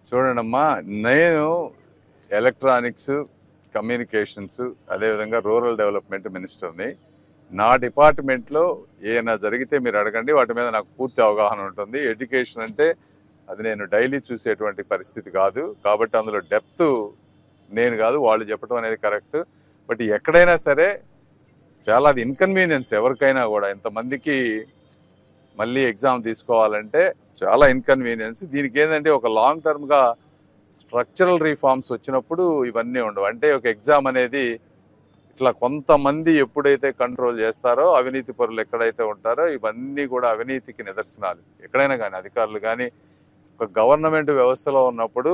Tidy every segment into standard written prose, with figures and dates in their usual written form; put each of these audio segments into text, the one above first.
చూడండమ్మా, నేను electronics, communications, అదేవిధంగా రూరల్ డెవలప్మెంట్ మినిస్టర్ని. నా డిపార్ట్మెంట్లో ఏమైనా జరిగితే మీరు అడగండి, వాటి మీద నాకు పూర్తి అవగాహన ఉంటుంది. ఎడ్యుకేషన్ అంటే అది నేను డైలీ చూసేటువంటి పరిస్థితి కాదు, కాబట్టి అందులో డెప్త్ నేను కాదు, వాళ్ళు చెప్పడం అనేది కరెక్ట్. బట్ ఎక్కడైనా సరే చాలా అది ఇన్కన్వీనియన్స్ ఎవరికైనా కూడా. ఇంతమందికి మళ్ళీ ఎగ్జామ్ తీసుకోవాలంటే చాలా ఇన్కన్వీనియన్స్. దీనికి ఏంటంటే ఒక లాంగ్ టర్మ్గా స్ట్రక్చరల్ రీఫార్మ్స్ వచ్చినప్పుడు ఇవన్నీ ఉండవు. అంటే ఒక ఎగ్జామ్ అనేది ఇట్లా కొంతమంది ఎప్పుడైతే కంట్రోల్ చేస్తారో, అవినీతి పరులు ఎక్కడైతే ఉంటారో, ఇవన్నీ కూడా అవినీతికి నిదర్శనాలు. ఎక్కడైనా కానీ అధికారులు కానీ ఒక గవర్నమెంట్ వ్యవస్థలో ఉన్నప్పుడు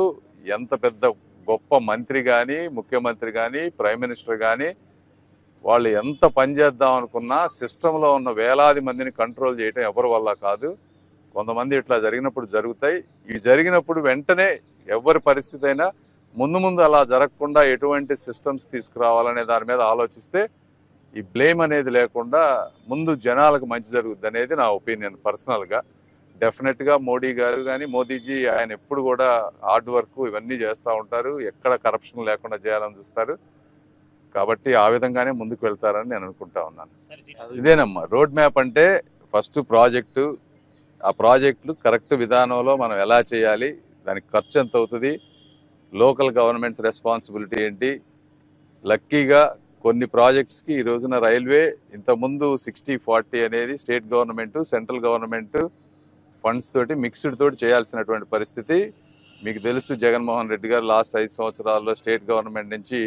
ఎంత పెద్ద గొప్ప మంత్రి కానీ, ముఖ్యమంత్రి కానీ, ప్రైమ్ మినిస్టర్ కానీ వాళ్ళు ఎంత పని చేద్దాం అనుకున్నా సిస్టంలో ఉన్న వేలాది మందిని కంట్రోల్ చేయటం ఎవరి వల్ల కాదు. కొంతమంది ఇట్లా జరిగినప్పుడు జరుగుతాయి. ఇవి జరిగినప్పుడు వెంటనే ఎవరి పరిస్థితి అయినా ముందు అలా జరగకుండా ఎటువంటి సిస్టమ్స్ తీసుకురావాలనే దాని మీద ఆలోచిస్తే ఈ బ్లేమ్ అనేది లేకుండా ముందు జనాలకు మంచి జరుగుద్ది అనేది నా ఒపీనియన్ పర్సనల్గా. డెఫినెట్గా మోడీ గారు కానీ, మోదీజీ ఆయన ఎప్పుడు కూడా హార్డ్ వర్క్ ఇవన్నీ చేస్తూ ఉంటారు, ఎక్కడ కరప్షన్ లేకుండా చేయాలని చూస్తారు. కాబట్టి ఆ విధంగానే ముందుకు వెళ్తారని నేను అనుకుంటా ఉన్నాను. ఇదేనమ్మా రోడ్ మ్యాప్ అంటే, ఫస్ట్ ప్రాజెక్టు, ఆ ప్రాజెక్టులు కరెక్ట్ విధానంలో మనం ఎలా చేయాలి, దానికి ఖర్చు ఎంత అవుతుంది, లోకల్ గవర్నమెంట్స్ రెస్పాన్సిబిలిటీ ఏంటి. లక్కీగా కొన్ని ప్రాజెక్ట్స్కి ఈ రోజున రైల్వే ఇంతకుముందు 60-40 అనేది state government, central government funds తోటి మిక్స్డ్ తోటి చేయాల్సినటువంటి పరిస్థితి. మీకు తెలుసు, జగన్మోహన్ రెడ్డి గారు లాస్ట్ 5 సంవత్సరాల్లో స్టేట్ గవర్నమెంట్ నుంచి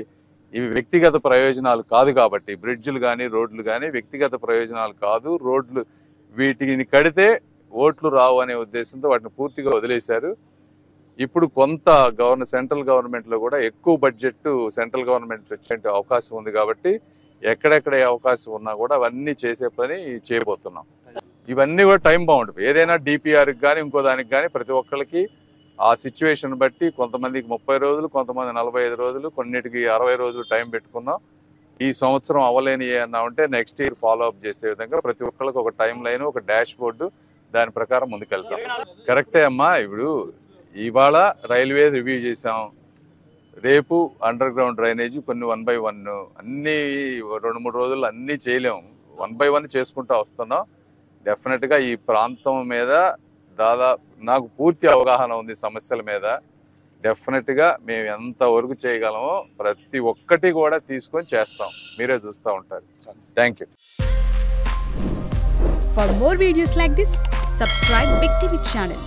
ఇవి వ్యక్తిగత ప్రయోజనాలు కాదు కాబట్టి, బ్రిడ్జ్లు కానీ రోడ్లు కానీ వ్యక్తిగత ప్రయోజనాలు కాదు, రోడ్లు వీటిని కడితే ఓట్లు రావు అనే ఉద్దేశంతో వాటిని పూర్తిగా వదిలేశారు. ఇప్పుడు కొంత సెంట్రల్ గవర్నమెంట్లో కూడా ఎక్కువ బడ్జెట్ సెంట్రల్ గవర్నమెంట్ వచ్చే అవకాశం ఉంది కాబట్టి ఎక్కడెక్కడ అవకాశం ఉన్నా కూడా అవన్నీ చేసే పని చేయబోతున్నాం. ఇవన్నీ కూడా టైం బౌండ్. ఏదైనా డిపిఆర్కి కానీ ఇంకో దానికి కానీ ప్రతి ఒక్కరికి ఆ సిచ్యువేషన్ బట్టి కొంతమందికి 30 రోజులు, కొంతమంది 45 రోజులు, కొన్నిటికి 60 రోజులు టైం పెట్టుకున్నాం. ఈ సంవత్సరం అవ్వలేని ఏమన్నా ఉంటే నెక్స్ట్ ఇయర్ ఫాలో అప్ చేసే విధంగా ప్రతి ఒక్కరికి ఒక టైం లైన్, ఒక డాష్ బోర్డు, దాని ప్రకారం ముందుకెళ్తాం. కరెక్టే అమ్మా. ఇప్పుడు ఇవాళ రైల్వే రివ్యూ చేసాం, రేపు అండర్ గ్రౌండ్ డ్రైనేజీ కొన్ని 1 by 1 అన్నీ 2-3 రోజుల్లో అన్నీ చేయలేము, 1 by 1 చేసుకుంటూ వస్తున్నాం. డెఫినెట్గా ఈ ప్రాంతం మీద దాదాపు నాకు పూర్తి అవగాహన ఉంది సమస్యల మీద. డెఫినెట్గా మేము ఎంతవరకు చేయగలమో ప్రతి ఒక్కటి కూడా తీసుకొని చేస్తాం, మీరే చూస్తూ ఉంటారు. Thank you. For more videos like this, subscribe Big TV channel.